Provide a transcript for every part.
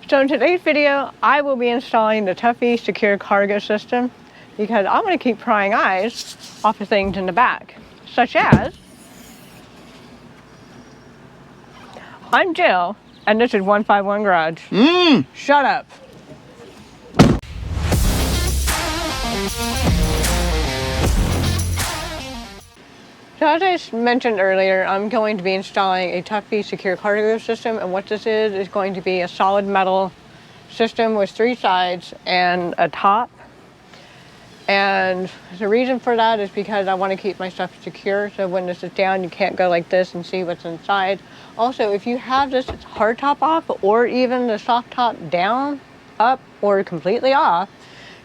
So in today's video, I will be installing the Tuffy Secure Cargo System because I'm going to keep prying eyes off of things in the back, such as, I'm Jill, and this is 151 Garage. Shut up. So as I mentioned earlier, I'm going to be installing a Tuffy Secure Cargo System, and what this is going to be a solid metal system with 3 sides and a top. And the reason for that is because I want to keep my stuff secure, so when this is down you can't go like this and see what's inside. Also, if you have this hard top off or even the soft top down, up, or completely off,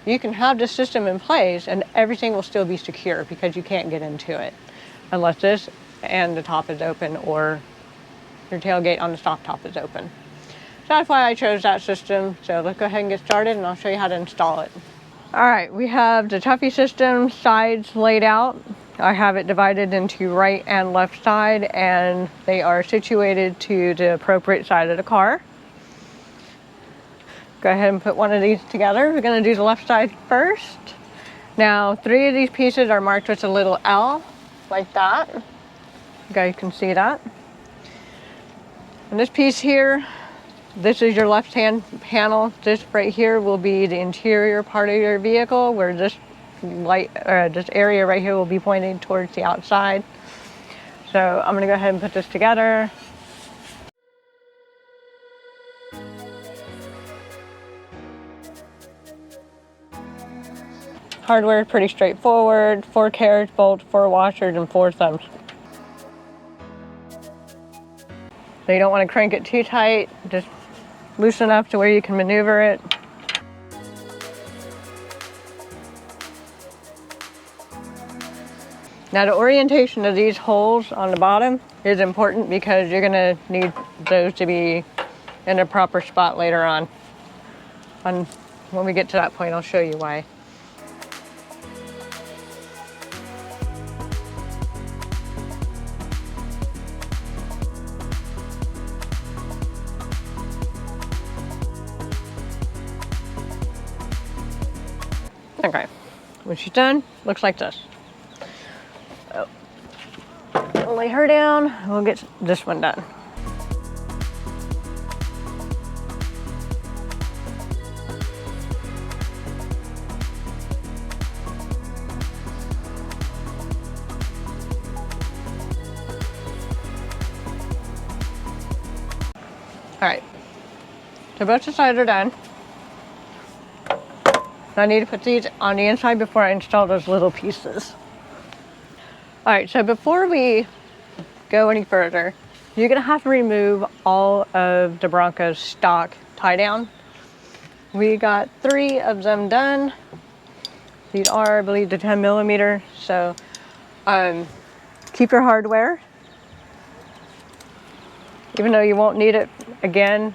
you can have this system in place and everything will still be secure because you can't get into it unless this and the top is open or your tailgate on the soft top is open. So that's why I chose that system. So let's go ahead and get started and I'll show you how to install it. All right, we have the Tuffy system sides laid out. I have it divided into right and left side, and they are situated to the appropriate side of the car. Go ahead and put one of these together. We're gonna do the left side first. Now, 3 of these pieces are marked with a little L, like that. You guys can see that. And this piece here, this is your left-hand panel. This right here will be the interior part of your vehicle, where this light, this area right here will be pointing towards the outside. So I'm gonna go ahead and put this together. Hardware is pretty straightforward. 4 carriage bolts, 4 washers, and 4 thumbs. So you don't want to crank it too tight, just loose enough to where you can maneuver it. Now the orientation of these holes on the bottom is important because you're gonna need those to be in a proper spot later on. When we get to that point, I'll show you why. Okay, when she's done, looks like this. So, we'll lay her down, and we'll get this one done. All right, so both the sides are done. I need to put these on the inside before I install those little pieces. All right, so before we go any further, you're gonna have to remove all of the Bronco's stock tie down. We got 3 of them done. These are, I believe, the 10mm. So keep your hardware, even though you won't need it again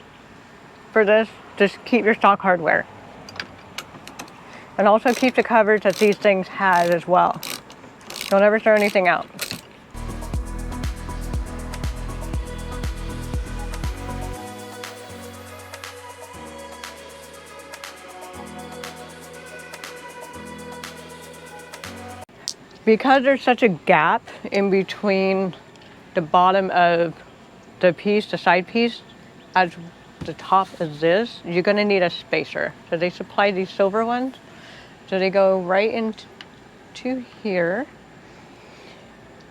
for this, just keep your stock hardware. And also keep the coverage that these things have as well. Don't ever throw anything out. Because there's such a gap in between the bottom of the piece, the side piece, as the top is this, you're gonna need a spacer. So they supply these silver ones. So they go right into here,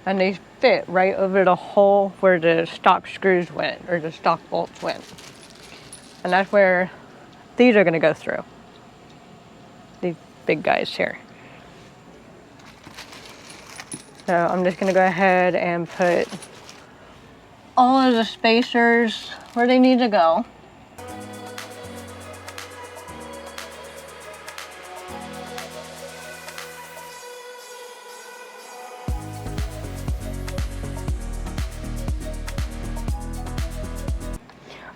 and they fit right over the hole where the stock screws went, or the stock bolts went. And that's where these are gonna go through. These big guys here. So I'm just gonna go ahead and put all of the spacers where they need to go.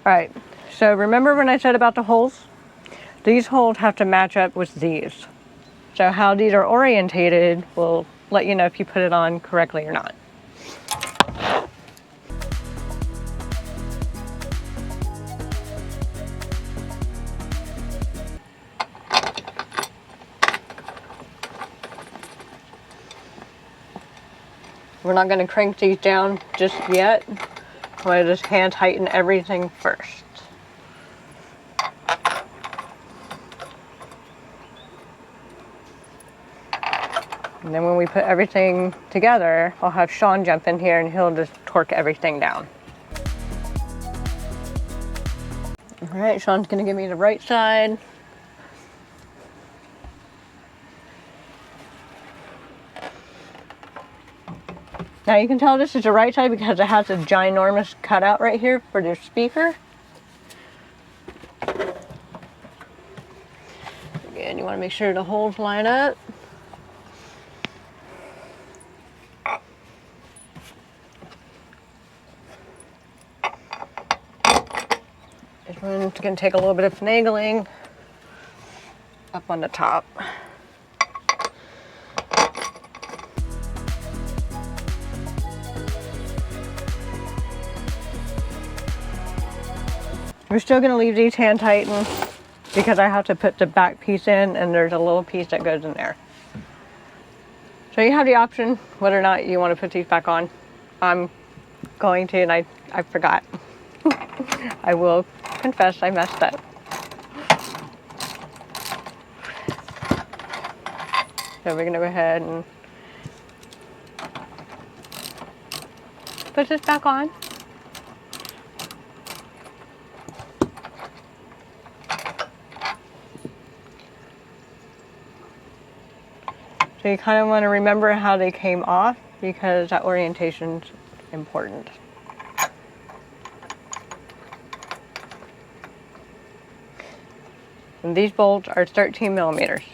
All right, so remember when I said about the holes? These holes have to match up with these. So how these are orientated will let you know if you put it on correctly or not. We're not going to crank these down just yet. I'm going to just hand tighten everything first. And then when we put everything together, I'll have Sean jump in here and he'll just torque everything down. All right, Sean's going to give me the right side. Now you can tell this is the right side because it has a ginormous cutout right here for the speaker. Again, you want to make sure the holes line up. This one's going to take a little bit of finagling up on the top. We're still going to leave these hand tightened because I have to put the back piece in and there's a little piece that goes in there. So you have the option whether or not you want to put these back on. I'm going to, and I forgot. I will confess I messed up. So we're going to go ahead and put this back on. So you kind of want to remember how they came off because that orientation's important. And these bolts are 13 millimeters.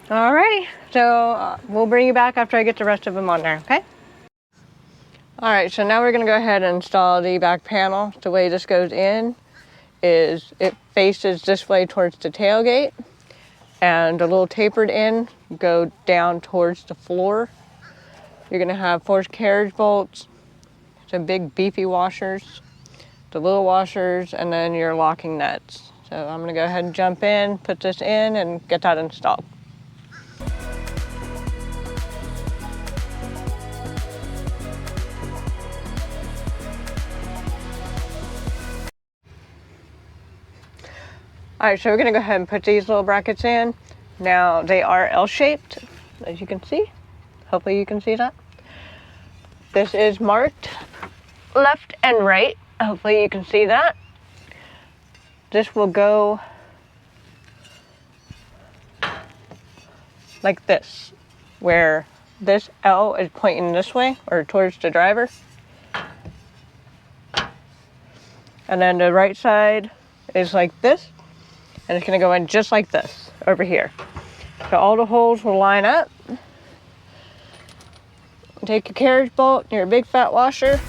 Alrighty, so we'll bring you back after I get the rest of them on there, okay? Alright, so now we're going to go ahead and install the back panel. The way this goes in is it faces this way towards the tailgate, and the little tapered end go down towards the floor. You're going to have forced carriage bolts, some big beefy washers, the little washers, and then your locking nuts. So I'm going to go ahead and jump in, put this in, and get that installed. Alright, so we're going to go ahead and put these little brackets in. Now, they are L-shaped, as you can see. Hopefully you can see that. This is marked left and right. Hopefully you can see that. This will go like this, where this L is pointing this way, or towards the driver. And then the right side is like this. And it's going to go in just like this, over here. So all the holes will line up. Take your carriage bolt, your big fat washer.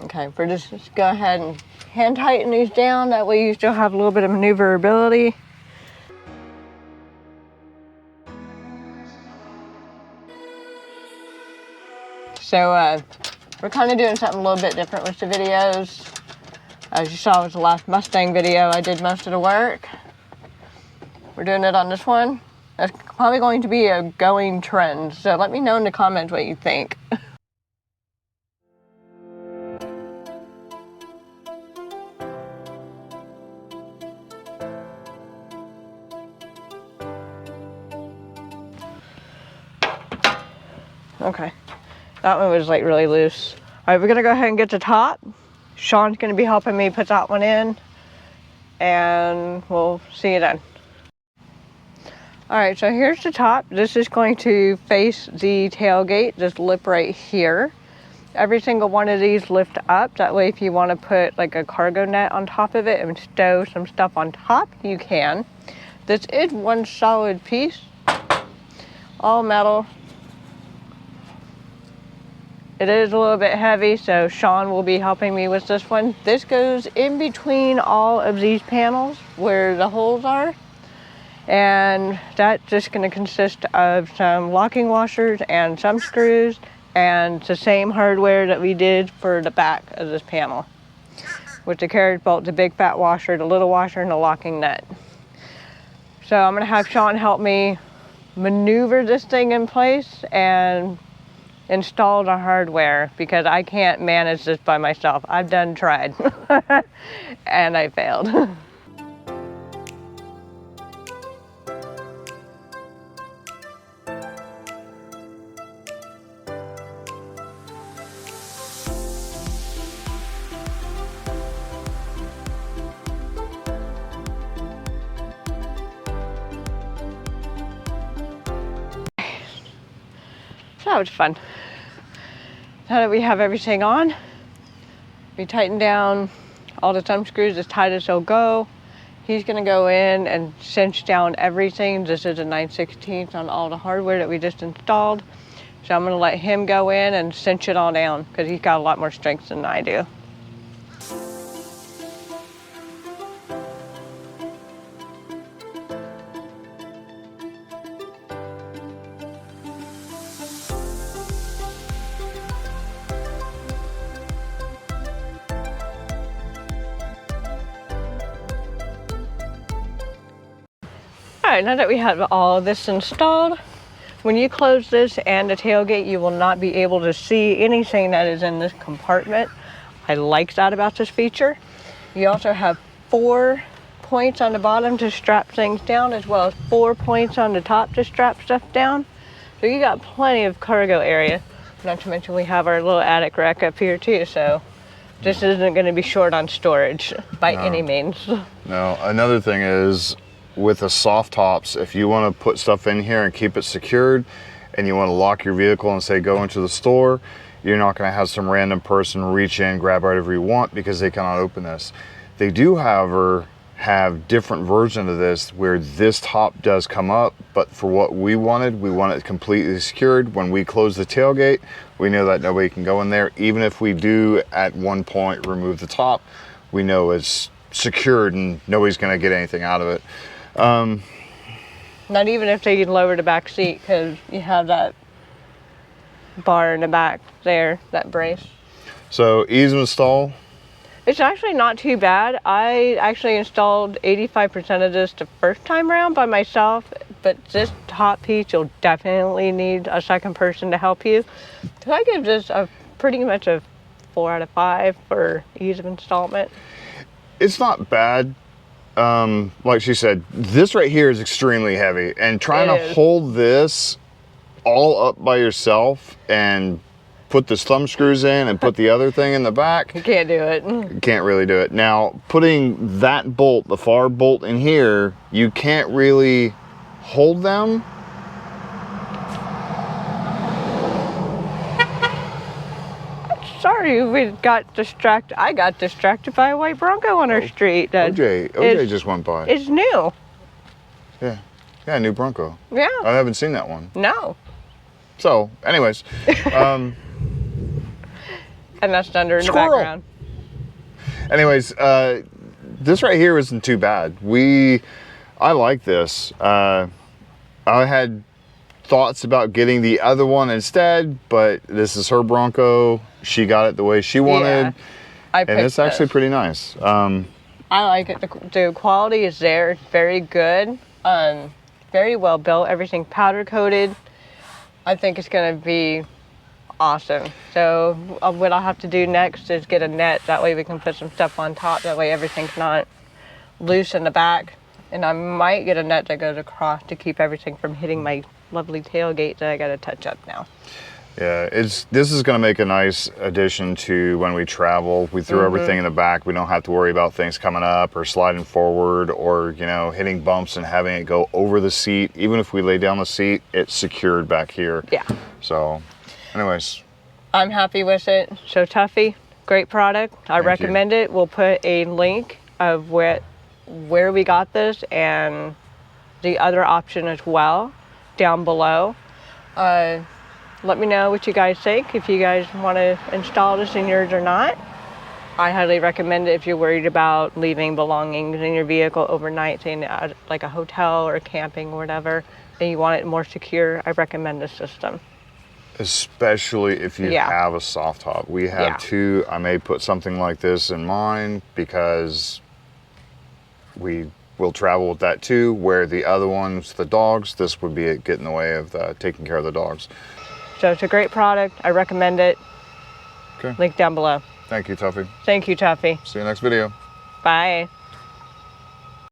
Okay, we're just go ahead and hand tighten these down. That way you still have a little bit of maneuverability. So we're kind of doing something a little bit different with the videos. As you saw with the last Mustang video, I did most of the work. We're doing it on this one. That's probably going to be a going trend. So let me know in the comments what you think. Okay. That one was like really loose. All right, we're gonna go ahead and get the top. Sean's gonna be helping me put that one in, and we'll see you then. All right, so here's the top. This is going to face the tailgate, this lip right here. Every single one of these lift up. That way if you wanna put like a cargo net on top of it and stow some stuff on top, you can. This is one solid piece, all metal. It is a little bit heavy, so Sean will be helping me with this one. This goes in between all of these panels where the holes are. And that's just going to consist of some locking washers and some screws and the same hardware that we did for the back of this panel. With the carriage bolt, the big fat washer, the little washer, and the locking nut. So I'm going to have Sean help me maneuver this thing in place and install the hardware because I can't manage this by myself. I've tried and I failed. So that was fun. Now that we have everything on, we tighten down all the thumb screws as tight as they'll go. He's gonna go in and cinch down everything. This is a 9/16 on all the hardware that we just installed. So I'm gonna let him go in and cinch it all down because he's got a lot more strength than I do. All right, now that we have all of this installed, when you close this and the tailgate, you will not be able to see anything that is in this compartment. I like that about this feature. You also have 4 points on the bottom to strap things down, as well as 4 points on the top to strap stuff down. So you got plenty of cargo area. Not to mention we have our little attic rack up here too, so this isn't going to be short on storage by any means. No, another thing is, with the soft tops, if you want to put stuff in here and keep it secured and you want to lock your vehicle and say go into the store, you're not going to have some random person reach in, grab whatever you want because they cannot open this. They do, however, have different versions of this where this top does come up, but for what we want it completely secured. When we close the tailgate, we know that nobody can go in there. Even if we do at one point remove the top, we know it's secured and nobody's going to get anything out of it. Not even if they can lower the back seat because you have that bar in the back there, that brace. So ease of install? It's actually not too bad. I actually installed 85% of this the first time around by myself, but this top piece you'll definitely need a second person to help you. So I give this pretty much a 4 out of 5 for ease of installment. It's not bad. Like she said, this right here is extremely heavy, and trying to hold this all up by yourself and put the thumb screws in and put the other thing in the back. You can't do it. You can't really do it. Now, putting that bolt, the far bolt in here, you can't really hold them. Sorry, we got distracted. I got distracted by a white Bronco on our street. OJ just went by. It's new. Yeah, new Bronco. Yeah. I haven't seen that one. No. So, anyways. And that's thunder in the background. Anyways, this right here isn't too bad. I like this. I had thoughts about getting the other one instead, but this is her Bronco. She got it the way she wanted, and it's actually pretty nice. I like it. The quality is there. It's very good. Very well built. Everything powder coated. I think it's going to be awesome. So what I'll have to do next is get a net. That way we can put some stuff on top. That way everything's not loose in the back. And I might get a net that goes across to keep everything from hitting my lovely tailgate that I got to touch up now. Yeah, this is going to make a nice addition to when we travel. We throw everything in the back. We don't have to worry about things coming up or sliding forward or, hitting bumps and having it go over the seat. Even if we lay down the seat, it's secured back here. Yeah. So, anyways. I'm happy with it. So Tuffy, great product. I recommend it. We'll put a link of where we got this and the other option as well down below. Let me know what you guys think, if you guys want to install this in yours or not. I highly recommend it if you're worried about leaving belongings in your vehicle overnight, say at like a hotel or camping or whatever, and you want it more secure. I recommend this system. Especially if you have a soft top. We have two. I may put something like this in mine because we will travel with that too, where the other ones, the dogs, this would be it, get in the way of taking care of the dogs. So it's a great product. I recommend it. Okay. Link down below. Thank you, Tuffy. Thank you, Tuffy. See you next video. Bye.